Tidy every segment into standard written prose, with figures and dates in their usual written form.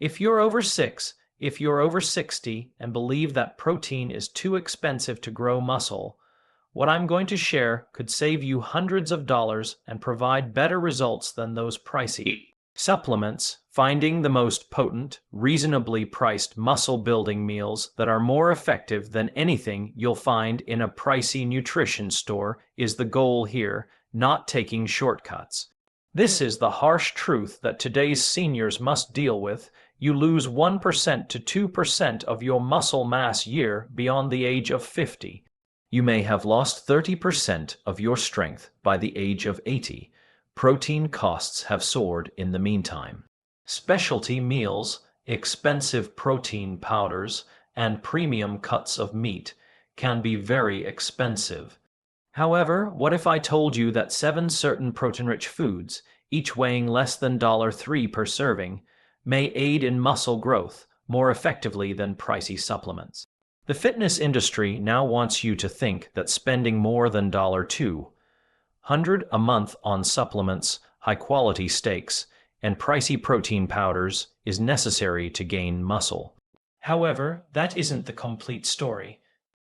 If you're over 60 and believe that protein is too expensive to grow muscle, what I'm going to share could save you hundreds of dollars and provide better results than those pricey supplements. Finding the most potent, reasonably priced muscle-building meals that are more effective than anything you'll find in a pricey nutrition store is the goal here, not taking shortcuts. This is the harsh truth that today's seniors must deal with. You lose 1% to 2% of your muscle mass year beyond the age of 50. You may have lost 30% of your strength by the age of 80. Protein costs have soared in the meantime. Specialty meals, expensive protein powders, and premium cuts of meat can be very expensive. However, what if I told you that 7 certain protein-rich foods, each weighing less than $3 per serving, may aid in muscle growth more effectively than pricey supplements? The fitness industry now wants you to think that spending more than $200 a month on supplements, high-quality steaks, and pricey protein powders is necessary to gain muscle. However, that isn't the complete story.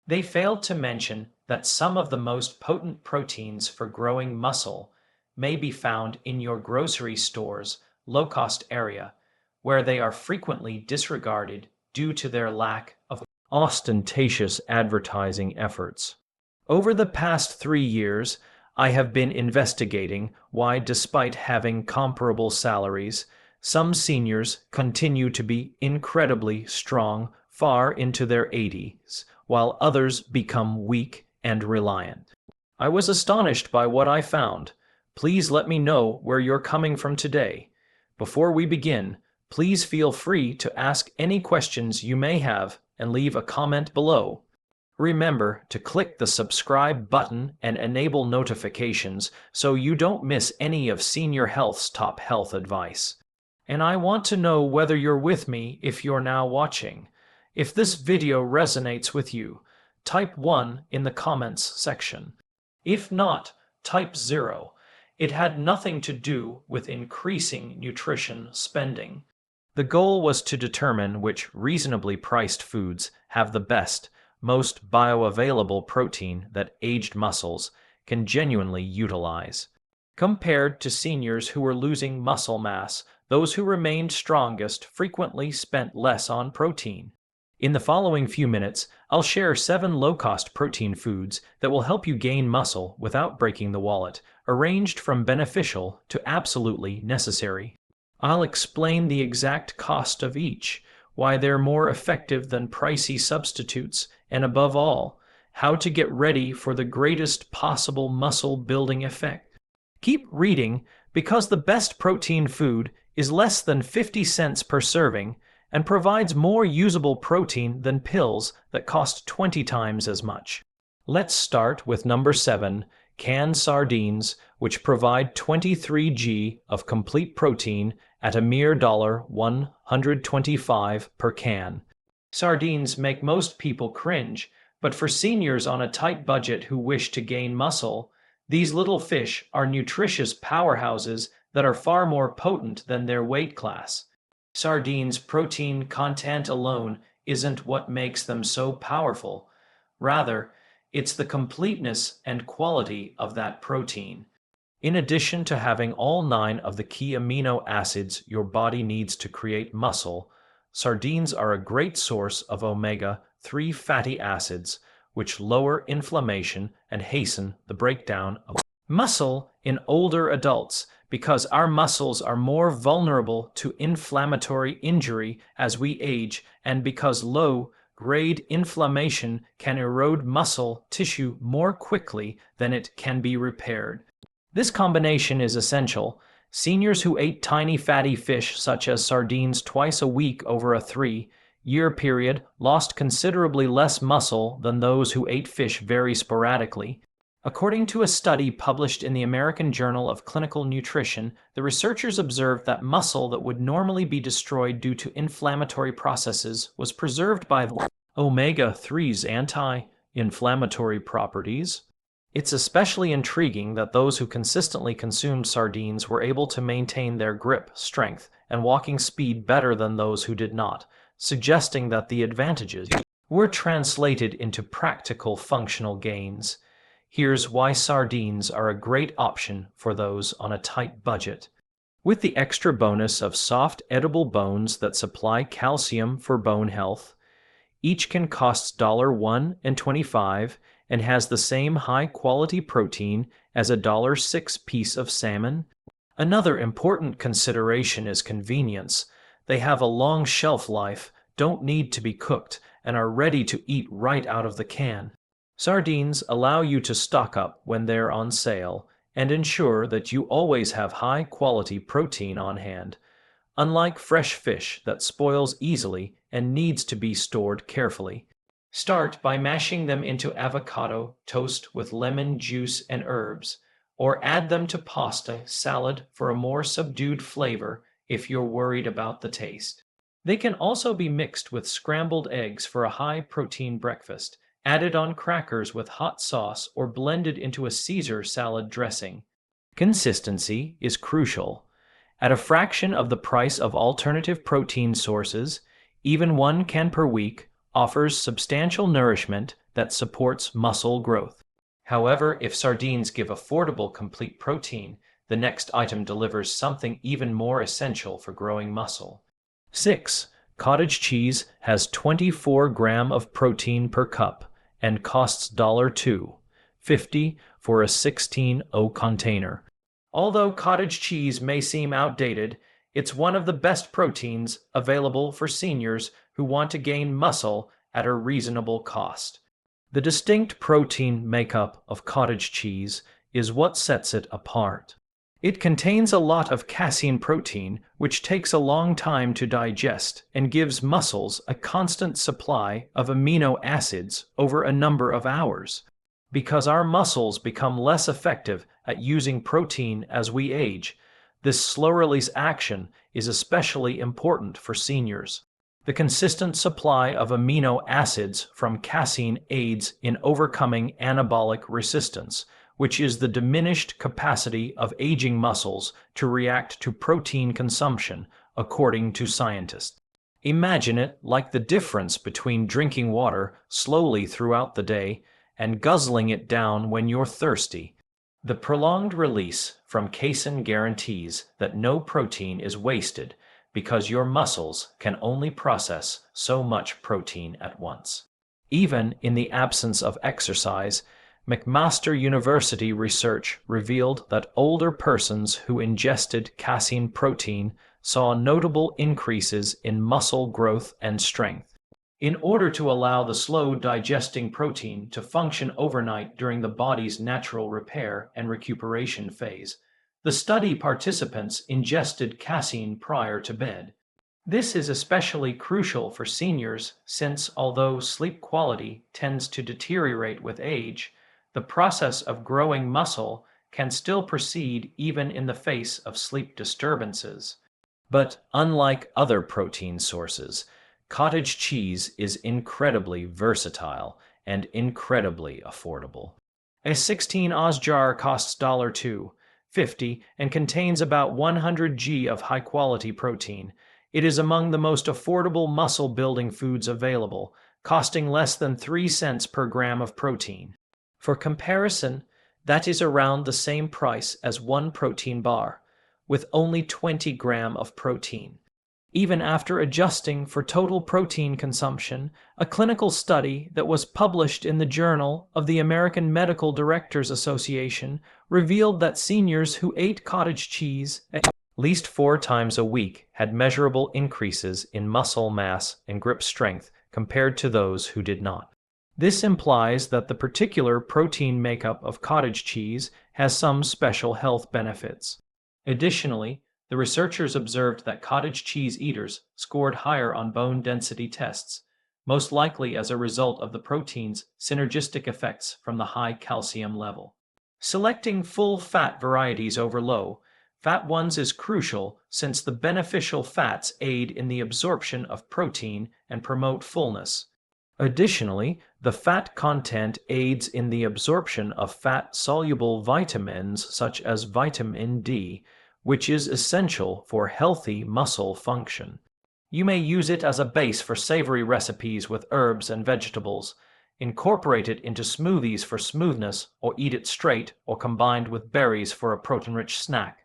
They failed to mention that some of the most potent proteins for growing muscle may be found in your grocery store's low-cost area, where they are frequently disregarded due to their lack of ostentatious advertising efforts. Over the past 3 years, I have been investigating why, despite having comparable salaries, some seniors continue to be incredibly strong far into their 80s, while others become weak and reliant. I was astonished by what I found. Please let me know where you're coming from today. Before we begin, please feel free to ask any questions you may have and leave a comment below. Remember to click the subscribe button and enable notifications so you don't miss any of Senior Health's top health advice. And I want to know whether you're with me if you're now watching. If this video resonates with you, type 1 in the comments section. If not, type 0. It had nothing to do with increasing nutrition spending. The goal was to determine which reasonably priced foods have the best, most bioavailable protein that aged muscles can genuinely utilize. Compared to seniors who were losing muscle mass, those who remained strongest frequently spent less on protein. In the following few minutes, I'll share 7 low-cost protein foods that will help you gain muscle without breaking the wallet, arranged from beneficial to absolutely necessary. I'll explain the exact cost of each, why they're more effective than pricey substitutes, and above all, how to get ready for the greatest possible muscle-building effect. Keep reading, because the best protein food is less than 50 cents per serving and provides more usable protein than pills that cost 20 times as much. Let's start with number 7, canned sardines, which provide 23 g of complete protein at a mere $125 per can. Sardines make most people cringe, but for seniors on a tight budget who wish to gain muscle, these little fish are nutritious powerhouses that are far more potent than their weight class. Sardines' protein content alone isn't what makes them so powerful. Rather, it's the completeness and quality of that protein. In addition to having all 9 of the key amino acids your body needs to create muscle, sardines are a great source of omega-3 fatty acids, which lower inflammation and hasten the breakdown of muscle in older adults, because our muscles are more vulnerable to inflammatory injury as we age, and because low-grade inflammation can erode muscle tissue more quickly than it can be repaired. This combination is essential. Seniors who ate tiny fatty fish such as sardines twice a week over a 3-year period lost considerably less muscle than those who ate fish very sporadically. According to a study published in the American Journal of Clinical Nutrition, the researchers observed that muscle that would normally be destroyed due to inflammatory processes was preserved by the omega-3's anti-inflammatory properties. It's especially intriguing that those who consistently consumed sardines were able to maintain their grip, strength, and walking speed better than those who did not, suggesting that the advantages were translated into practical functional gains. Here's why sardines are a great option for those on a tight budget. With the extra bonus of soft, edible bones that supply calcium for bone health, each can cost $1.25 and has the same high-quality protein as a $6 piece of salmon. Another important consideration is convenience. They have a long shelf life, don't need to be cooked, and are ready to eat right out of the can. Sardines allow you to stock up when they're on sale and ensure that you always have high-quality protein on hand, unlike fresh fish that spoils easily and needs to be stored carefully. Start by mashing them into avocado toast with lemon juice and herbs, or add them to pasta salad for a more subdued flavor if you're worried about the taste. They can also be mixed with scrambled eggs for a high-protein breakfast, added on crackers with hot sauce, or blended into a Caesar salad dressing. Consistency is crucial. At a fraction of the price of alternative protein sources, even 1 can per week offers substantial nourishment that supports muscle growth. However, if sardines give affordable complete protein, the next item delivers something even more essential for growing muscle. 6. Cottage cheese has 24 grams of protein per cup and costs $2.50 for a 16-ounce container. Although cottage cheese may seem outdated, it's one of the best proteins available for seniors who want to gain muscle at a reasonable cost. The distinct protein makeup of cottage cheese is what sets it apart. It contains a lot of casein protein, which takes a long time to digest and gives muscles a constant supply of amino acids over a number of hours. Because our muscles become less effective at using protein as we age, this slow-release action is especially important for seniors. The consistent supply of amino acids from casein aids in overcoming anabolic resistance, which is the diminished capacity of aging muscles to react to protein consumption, according to scientists. Imagine it like the difference between drinking water slowly throughout the day and guzzling it down when you're thirsty. The prolonged release from casein guarantees that no protein is wasted because your muscles can only process so much protein at once. Even in the absence of exercise, McMaster University research revealed that older persons who ingested casein protein saw notable increases in muscle growth and strength. In order to allow the slow-digesting protein to function overnight during the body's natural repair and recuperation phase, the study participants ingested casein prior to bed. This is especially crucial for seniors since, although sleep quality tends to deteriorate with age, the process of growing muscle can still proceed even in the face of sleep disturbances. But unlike other protein sources, cottage cheese is incredibly versatile and incredibly affordable. A 16-oz jar costs $2.50 and contains about 100 g of high-quality protein. It is among the most affordable muscle-building foods available, costing less than 3 cents per gram of protein. For comparison, that is around the same price as one protein bar, with only 20 grams of protein. Even after adjusting for total protein consumption, a clinical study that was published in the Journal of the American Medical Directors Association revealed that seniors who ate cottage cheese at least 4 times a week had measurable increases in muscle mass and grip strength compared to those who did not. This implies that the particular protein makeup of cottage cheese has some special health benefits. Additionally, the researchers observed that cottage cheese eaters scored higher on bone density tests, most likely as a result of the protein's synergistic effects from the high calcium level. Selecting full-fat varieties over low-fat ones is crucial since the beneficial fats aid in the absorption of protein and promote fullness. Additionally, the fat content aids in the absorption of fat-soluble vitamins such as vitamin D, which is essential for healthy muscle function. You may use it as a base for savory recipes with herbs and vegetables. Incorporate it into smoothies for smoothness, or eat it straight or combined with berries for a protein-rich snack.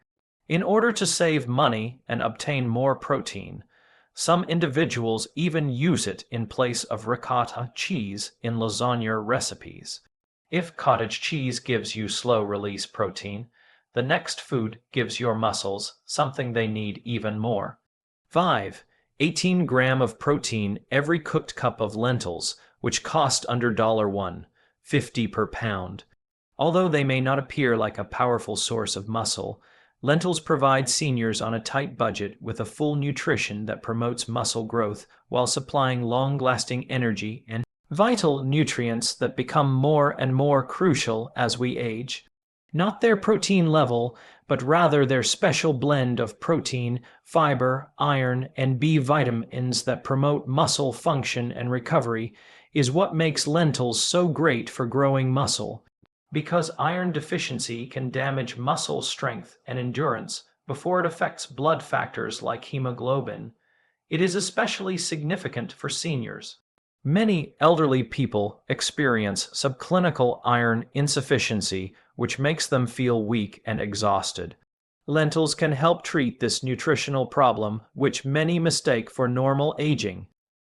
In order to save money and obtain more protein, some individuals even use it in place of ricotta cheese in lasagna recipes. If cottage cheese gives you slow-release protein, the next food gives your muscles something they need even more. 5. 18 gram of protein every cooked cup of lentils, which cost under $1, 50 per pound. Although they may not appear like a powerful source of muscle, lentils provide seniors on a tight budget with a full nutrition that promotes muscle growth while supplying long-lasting energy and vital nutrients that become more and more crucial as we age. Not their protein level, but rather their special blend of protein, fiber, iron, and B vitamins that promote muscle function and recovery is what makes lentils so great for growing muscle. Because iron deficiency can damage muscle strength and endurance before it affects blood factors like hemoglobin, it is especially significant for seniors. Many elderly people experience subclinical iron insufficiency, which makes them feel weak and exhausted. Lentils can help treat this nutritional problem, which many mistake for normal aging.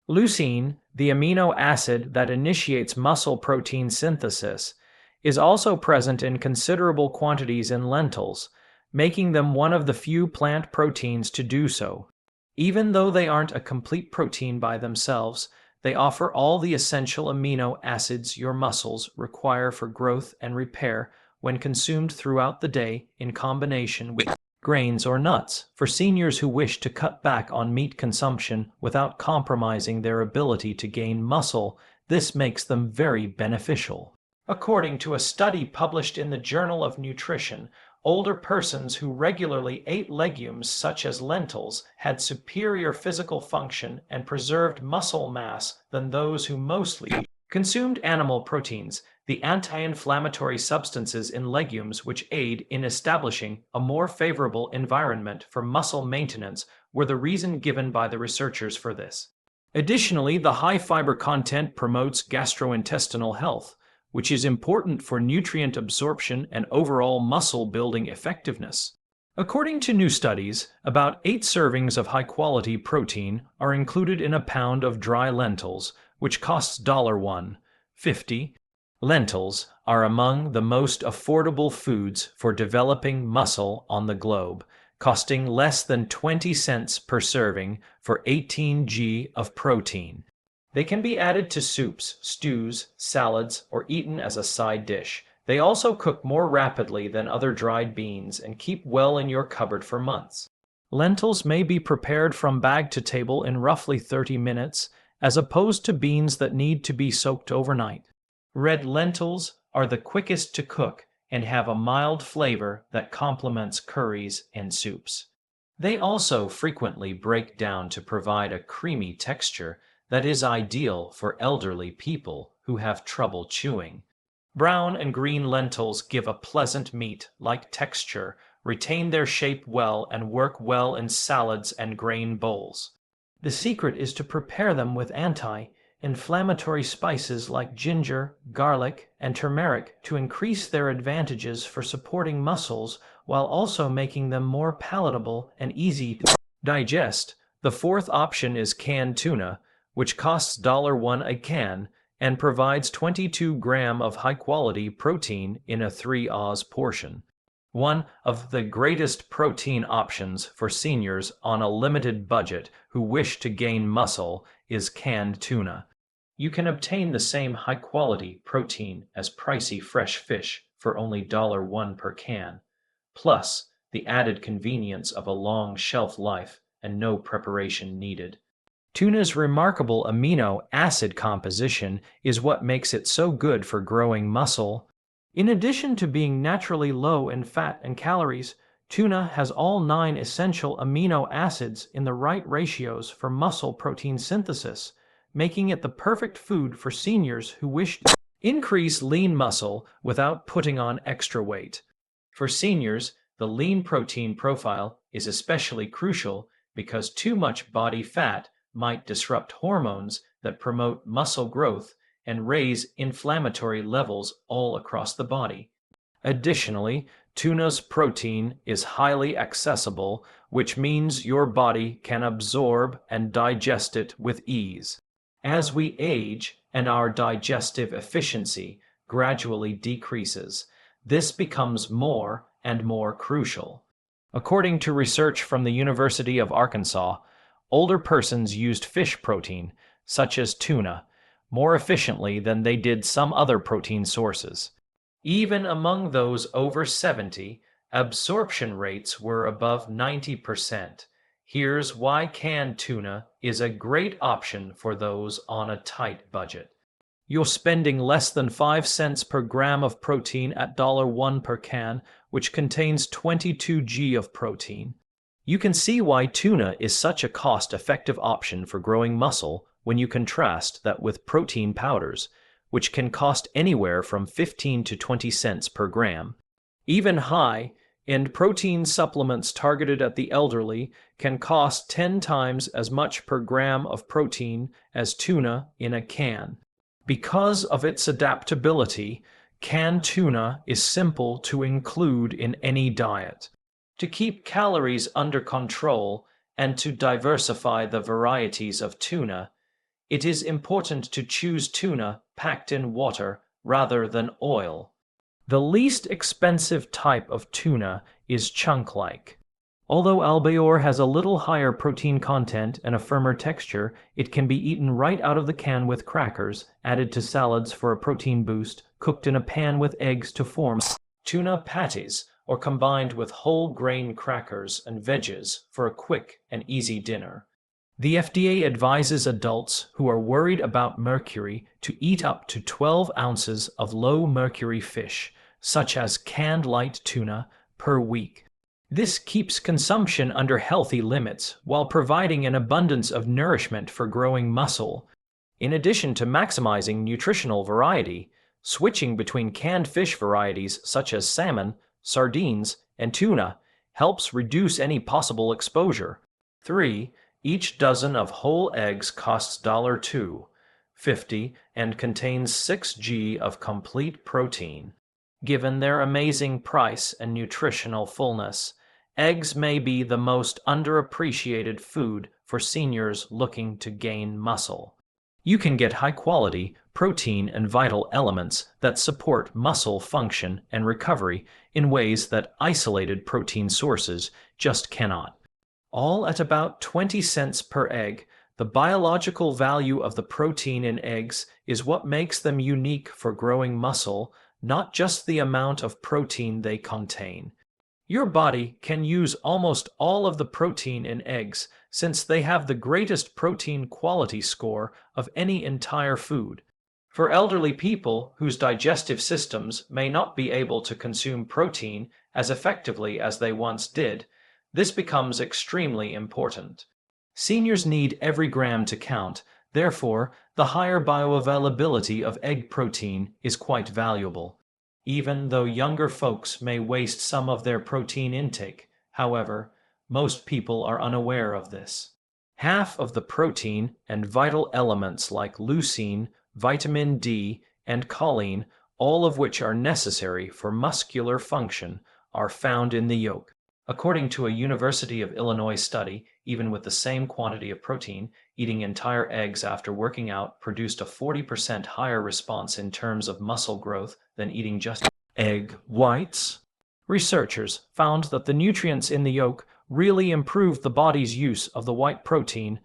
Leucine, the amino acid that initiates muscle protein synthesis, is also present in considerable quantities in lentils, making them one of the few plant proteins to do so. Even though they aren't a complete protein by themselves, they offer all the essential amino acids your muscles require for growth and repair when consumed throughout the day in combination with grains or nuts. For seniors who wish to cut back on meat consumption without compromising their ability to gain muscle, this makes them very beneficial. According to a study published in the Journal of Nutrition, older persons who regularly ate legumes such as lentils had superior physical function and preserved muscle mass than those who mostly consumed animal proteins. The anti-inflammatory substances in legumes which aid in establishing a more favorable environment for muscle maintenance were the reason given by the researchers for this. Additionally, the high fiber content promotes gastrointestinal health, which is important for nutrient absorption and overall muscle-building effectiveness. According to new studies, about 8 servings of high-quality protein are included in a pound of dry lentils, which costs $1.50. Lentils are among the most affordable foods for developing muscle on the globe, costing less than 20 cents per serving for 18 g of protein. They can be added to soups, stews, salads, or eaten as a side dish. They also cook more rapidly than other dried beans and keep well in your cupboard for months. Lentils may be prepared from bag to table in roughly 30 minutes, as opposed to beans that need to be soaked overnight. Red lentils are the quickest to cook and have a mild flavor that complements curries and soups. They also frequently break down to provide a creamy texture that is ideal for elderly people who have trouble chewing. Brown and green lentils give a pleasant meat-like texture, retain their shape well, and work well in salads and grain bowls. The secret is to prepare them with anti-inflammatory spices like ginger, garlic, and turmeric to increase their advantages for supporting muscles while also making them more palatable and easy to digest. The fourth option is canned tuna, which costs $1 a can and provides 22 gram of high-quality protein in a 3-oz portion. One of the greatest protein options for seniors on a limited budget who wish to gain muscle is canned tuna. You can obtain the same high-quality protein as pricey fresh fish for only $1 per can, plus the added convenience of a long shelf life and no preparation needed. Tuna's remarkable amino acid composition is what makes it so good for growing muscle. In addition to being naturally low in fat and calories, tuna has all 9 essential amino acids in the right ratios for muscle protein synthesis, making it the perfect food for seniors who wish to increase lean muscle without putting on extra weight. For seniors, the lean protein profile is especially crucial because too much body fat might disrupt hormones that promote muscle growth and raise inflammatory levels all across the body. Additionally, tuna's protein is highly accessible, which means your body can absorb and digest it with ease. As we age and our digestive efficiency gradually decreases, this becomes more and more crucial. According to research from the University of Arkansas, older persons used fish protein, such as tuna, more efficiently than they did some other protein sources. Even among those over 70, absorption rates were above 90%. Here's why canned tuna is a great option for those on a tight budget. You're spending less than 5 cents per gram of protein at $1 per can, which contains 22 g of protein. You can see why tuna is such a cost-effective option for growing muscle when you contrast that with protein powders, which can cost anywhere from 15 to 20 cents per gram. Even high-end protein supplements targeted at the elderly can cost 10 times as much per gram of protein as tuna in a can. Because of its adaptability, canned tuna is simple to include in any diet. To keep calories under control and to diversify the varieties of tuna, it is important to choose tuna packed in water rather than oil. The least expensive type of tuna is chunk-like. Although albacore has a little higher protein content and a firmer texture, it can be eaten right out of the can with crackers, added to salads for a protein boost, cooked in a pan with eggs to form tuna patties, or combined with whole grain crackers and veggies for a quick and easy dinner. The FDA advises adults who are worried about mercury to eat up to 12 ounces of low-mercury fish, such as canned light tuna, per week. This keeps consumption under healthy limits while providing an abundance of nourishment for growing muscle. In addition to maximizing nutritional variety, switching between canned fish varieties such as salmon, sardines, and tuna helps reduce any possible exposure. 3. Each dozen of whole eggs costs $2.50 and contains 6 g of complete protein. Given their amazing price and nutritional fullness, eggs may be the most underappreciated food for seniors looking to gain muscle. You can get high-quality protein and vital elements that support muscle function and recovery in ways that isolated protein sources just cannot. All at about 20 cents per egg, the biological value of the protein in eggs is what makes them unique for growing muscle, not just the amount of protein they contain. Your body can use almost all of the protein in eggs since they have the greatest protein quality score of any entire food. For elderly people whose digestive systems may not be able to consume protein as effectively as they once did, this becomes extremely important. Seniors need every gram to count, therefore, the higher bioavailability of egg protein is quite valuable. Even though younger folks may waste some of their protein intake, however, most people are unaware of this. Half of the protein and vital elements like leucine, vitamin D, and choline, all of which are necessary for muscular function, are found in the yolk. According to a University of Illinois study, even with the same quantity of protein, eating entire eggs after working out produced a 40% higher response in terms of muscle growth than eating just egg whites. Researchers found that the nutrients in the yolk really improved the body's use of the white protein,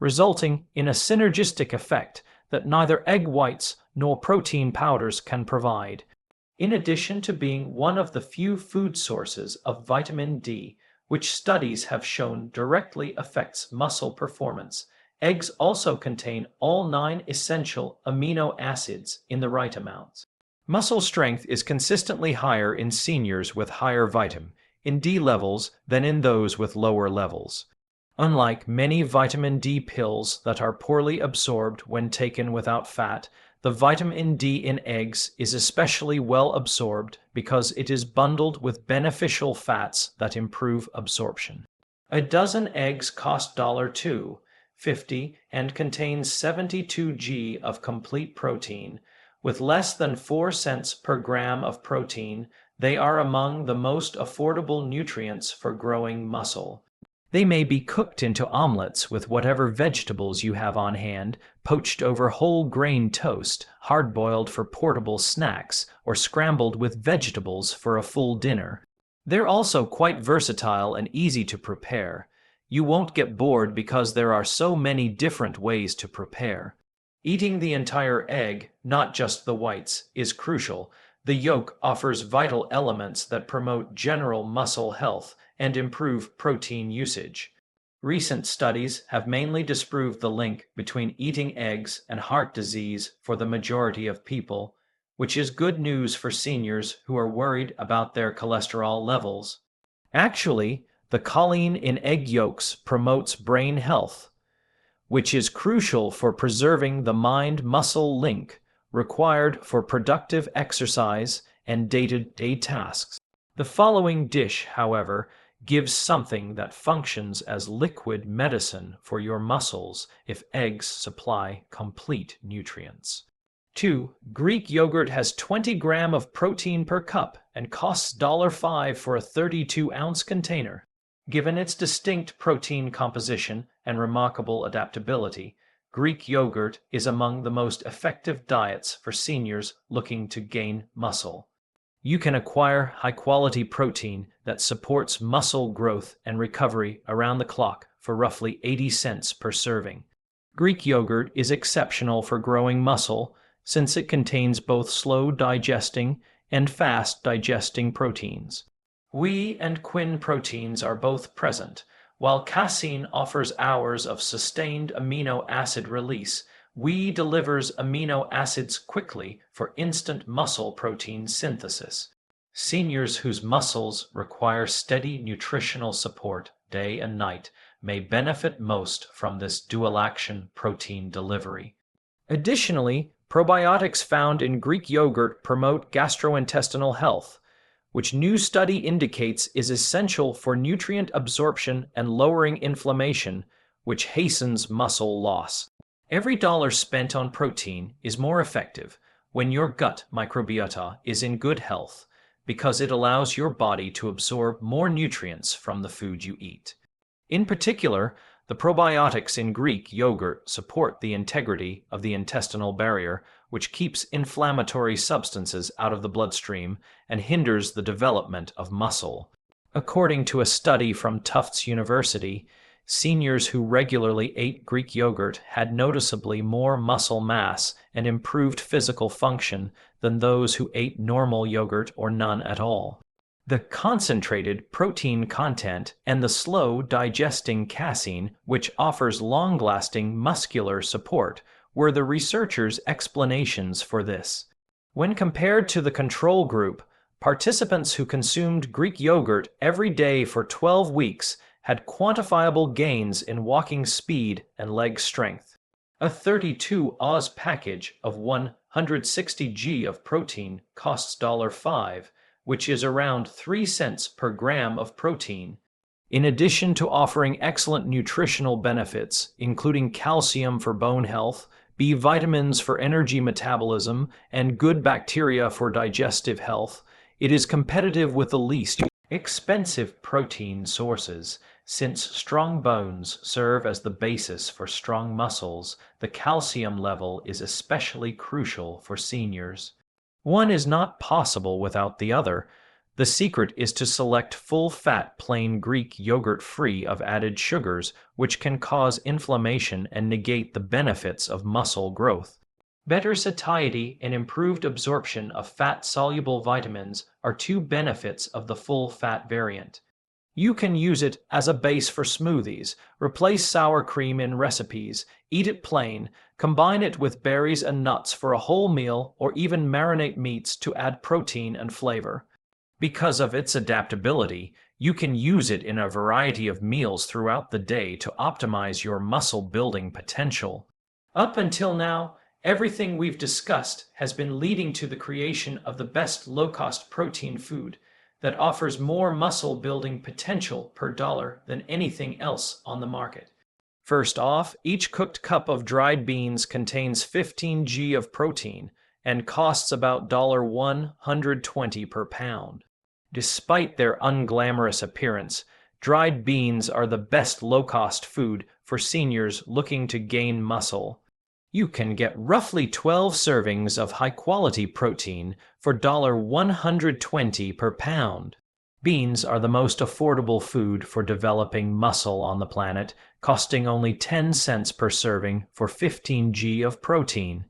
resulting in a synergistic effect that neither egg whites nor protein powders can provide. In addition to being one of the few food sources of vitamin D, which studies have shown directly affects muscle performance, eggs also contain all 9 essential amino acids in the right amounts. Muscle strength is consistently higher in seniors with higher vitamin D levels than in those with lower levels. Unlike many vitamin D pills that are poorly absorbed when taken without fat, the vitamin D in eggs is especially well absorbed because it is bundled with beneficial fats that improve absorption. A dozen eggs cost $2.50 and contains 72 g of complete protein. With less than 4 cents per gram of protein, they are among the most affordable nutrients for growing muscle. They may be cooked into omelets with whatever vegetables you have on hand, poached over whole grain toast, hard-boiled for portable snacks, or scrambled with vegetables for a full dinner. They're also quite versatile and easy to prepare. You won't get bored because there are so many different ways to prepare. Eating the entire egg, not just the whites, is crucial. The yolk offers vital elements that promote general muscle health and improve protein usage. Recent studies have mainly disproved the link between eating eggs and heart disease for the majority of people, which is good news for seniors who are worried about their cholesterol levels. Actually, the choline in egg yolks promotes brain health, which is crucial for preserving the mind-muscle link required for productive exercise and day-to-day tasks. The following dish, however, gives something that functions as liquid medicine for your muscles if eggs supply complete nutrients. 2. Greek yogurt has 20 grams of protein per cup and costs $5 for a 32-ounce container. Given its distinct protein composition and remarkable adaptability, Greek yogurt is among the most effective diets for seniors looking to gain muscle. You can acquire high-quality protein that supports muscle growth and recovery around the clock for roughly 80 cents per serving. Greek yogurt is exceptional for growing muscle since it contains both slow-digesting and fast-digesting proteins. Whey and quin proteins are both present. While casein offers hours of sustained amino acid release, whey delivers amino acids quickly for instant muscle protein synthesis. Seniors whose muscles require steady nutritional support day and night may benefit most from this dual-action protein delivery. Additionally, probiotics found in Greek yogurt promote gastrointestinal health, which new study indicates is essential for nutrient absorption and lowering inflammation, which hastens muscle loss. Every dollar spent on protein is more effective when your gut microbiota is in good health because it allows your body to absorb more nutrients from the food you eat. In particular, the probiotics in Greek yogurt support the integrity of the intestinal barrier, which keeps inflammatory substances out of the bloodstream and hinders the development of muscle. According to a study from Tufts University, seniors who regularly ate Greek yogurt had noticeably more muscle mass and improved physical function than those who ate normal yogurt or none at all. The concentrated protein content and the slow-digesting casein, which offers long-lasting muscular support, were the researchers' explanations for this. When compared to the control group, participants who consumed Greek yogurt every day for 12 weeks had quantifiable gains in walking speed and leg strength. A 32-oz package of 160 g of protein costs $5, which is around 3 cents per gram of protein. In addition to offering excellent nutritional benefits, including calcium for bone health, B vitamins for energy metabolism, and good bacteria for digestive health, it is competitive with the least expensive protein sources. Since strong bones serve as the basis for strong muscles, the calcium level is especially crucial for seniors. One is not possible without the other. The secret is to select full-fat plain Greek yogurt free of added sugars, which can cause inflammation and negate the benefits of muscle growth. Better satiety and improved absorption of fat-soluble vitamins are two benefits of the full-fat variant. You can use it as a base for smoothies, replace sour cream in recipes, eat it plain, combine it with berries and nuts for a whole meal, or even marinate meats to add protein and flavor. Because of its adaptability, You can use it in a variety of meals throughout the day to optimize your muscle building potential. Up until now, everything we've discussed has been leading to the creation of the best low-cost protein food that offers more muscle building potential per dollar than anything else on the market. First off, each cooked cup of dried beans contains 15 g of protein and costs about $120 per pound. Despite their unglamorous appearance, dried beans are the best low-cost food for seniors looking to gain muscle. You can get roughly 12 servings of high-quality protein for $120 per pound. Beans are the most affordable food for developing muscle on the planet, costing only 10 cents per serving for 15 g of protein.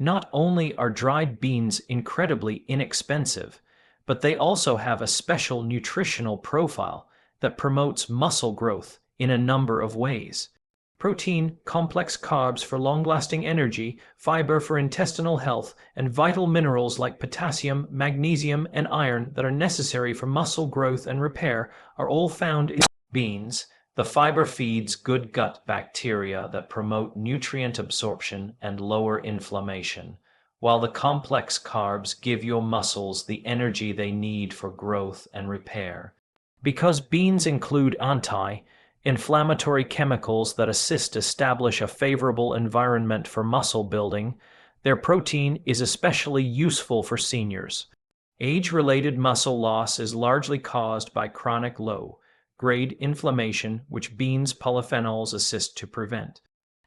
Not only are dried beans incredibly inexpensive, but they also have a special nutritional profile that promotes muscle growth in a number of ways. Protein, complex carbs for long-lasting energy, fiber for intestinal health, and vital minerals like potassium, magnesium, and iron that are necessary for muscle growth and repair are all found in beans. The fiber feeds good gut bacteria that promote nutrient absorption and lower inflammation, while the complex carbs give your muscles the energy they need for growth and repair. Because beans include anti-inflammatory chemicals that assist establish a favorable environment for muscle building, their protein is especially useful for seniors. Age-related muscle loss is largely caused by chronic low-grade inflammation, which beans polyphenols assist to prevent.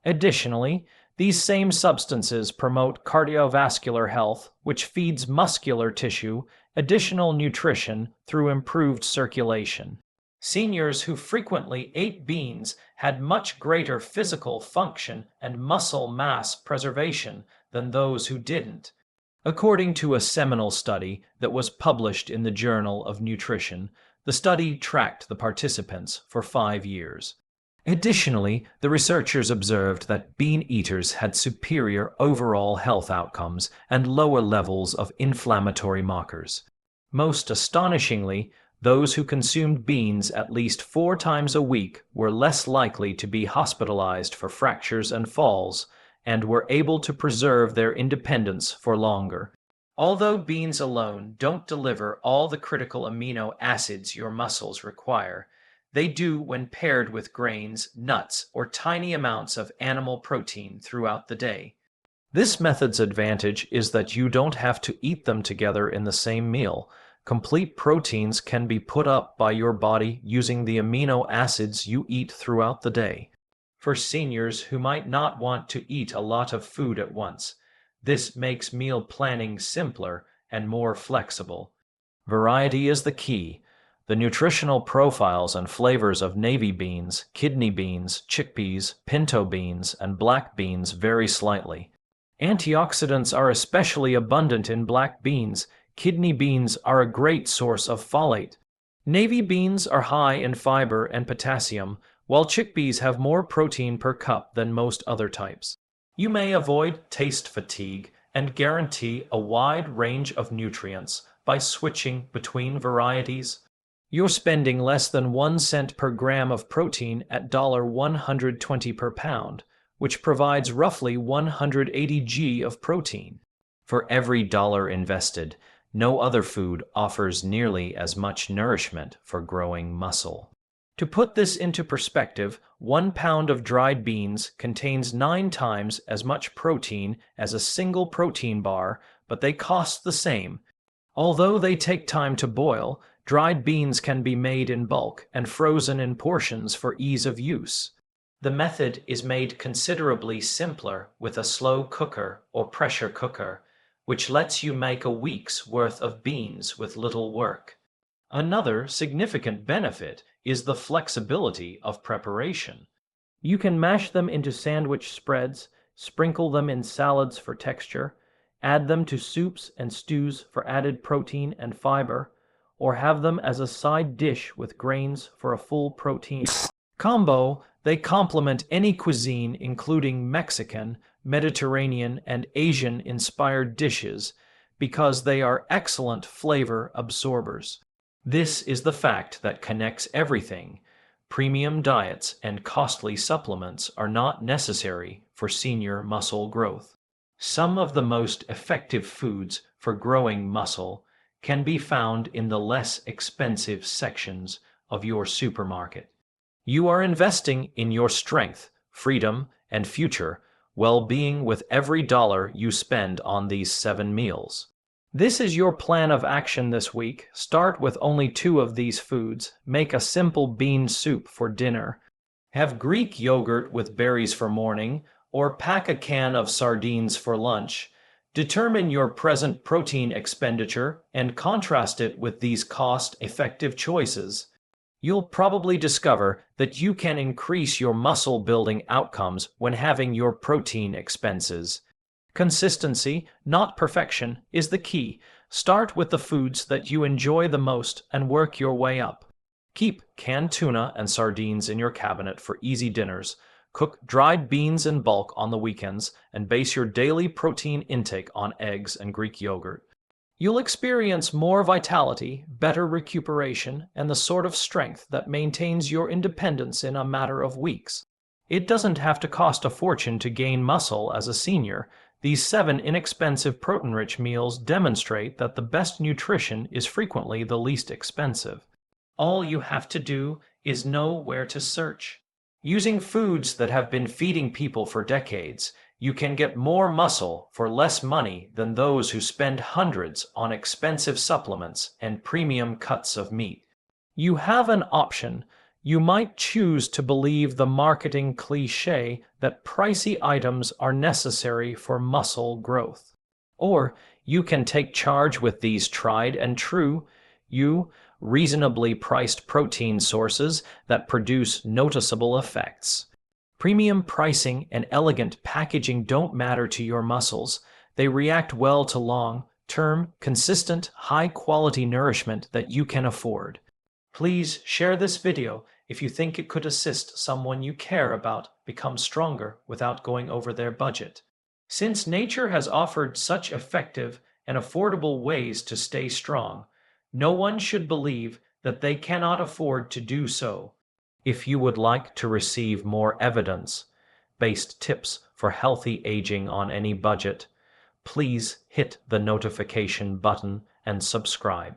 Additionally, these same substances promote cardiovascular health, which feeds muscular tissue additional nutrition through improved circulation. Seniors who frequently ate beans had much greater physical function and muscle mass preservation than those who didn't. According to a seminal study that was published in the Journal of Nutrition, the study tracked the participants for 5 years. Additionally, the researchers observed that bean eaters had superior overall health outcomes and lower levels of inflammatory markers. Most astonishingly, those who consumed beans at least 4 times a week were less likely to be hospitalized for fractures and falls, and were able to preserve their independence for longer. Although beans alone don't deliver all the critical amino acids your muscles require, they do when paired with grains, nuts, or tiny amounts of animal protein throughout the day. This method's advantage is that you don't have to eat them together in the same meal. Complete proteins can be put up by your body using the amino acids you eat throughout the day. For seniors who might not want to eat a lot of food at once, this makes meal planning simpler and more flexible. Variety is the key. The nutritional profiles and flavors of navy beans, kidney beans, chickpeas, pinto beans, and black beans vary slightly. Antioxidants are especially abundant in black beans. Kidney beans are a great source of folate. Navy beans are high in fiber and potassium, while chickpeas have more protein per cup than most other types. You may avoid taste fatigue and guarantee a wide range of nutrients by switching between varieties. You're spending less than 1 cent per gram of protein at $120 per pound, which provides roughly 180 g of protein. For every dollar invested, no other food offers nearly as much nourishment for growing muscle. To put this into perspective, 1 pound of dried beans contains 9 times as much protein as a single protein bar, but they cost the same. Although they take time to boil, dried beans can be made in bulk and frozen in portions for ease of use. The method is made considerably simpler with a slow cooker or pressure cooker, which lets you make a week's worth of beans with little work. Another significant benefit is the flexibility of preparation. You can mash them into sandwich spreads, sprinkle them in salads for texture, add them to soups and stews for added protein and fiber, or have them as a side dish with grains for a full protein combo. They complement any cuisine, including Mexican, Mediterranean, and Asian-inspired dishes, because they are excellent flavor absorbers. This is the fact that connects everything. Premium diets and costly supplements are not necessary for senior muscle growth. Some of the most effective foods for growing muscle can be found in the less expensive sections of your supermarket. You are investing in your strength, freedom, and future well-being with every dollar you spend on these 7 meals. This is your plan of action this week. Start with only 2 of these foods. Make a simple bean soup for dinner. Have Greek yogurt with berries for morning, or pack a can of sardines for lunch. Determine your present protein expenditure and contrast it with these cost-effective choices. You'll probably discover that you can increase your muscle-building outcomes when having your protein expenses. Consistency, not perfection, is the key. Start with the foods that you enjoy the most and work your way up. Keep canned tuna and sardines in your cabinet for easy dinners. Cook dried beans in bulk on the weekends and base your daily protein intake on eggs and Greek yogurt. You'll experience more vitality, better recuperation, and the sort of strength that maintains your independence in a matter of weeks. It doesn't have to cost a fortune to gain muscle as a senior. These 7 inexpensive protein-rich meals demonstrate that the best nutrition is frequently the least expensive. All you have to do is know where to search. Using foods that have been feeding people for decades, you can get more muscle for less money than those who spend hundreds on expensive supplements and premium cuts of meat. You have an option. You might choose to believe the marketing cliché that pricey items are necessary for muscle growth. Or you can take charge with these tried and true, reasonably priced protein sources that produce noticeable effects. Premium pricing and elegant packaging don't matter to your muscles. They react well to long-term, consistent, high-quality nourishment that you can afford. Please share this video if you think it could assist someone you care about become stronger without going over their budget. Since nature has offered such effective and affordable ways to stay strong, no one should believe that they cannot afford to do so. If you would like to receive more evidence-based tips for healthy aging on any budget, please hit the notification button and subscribe.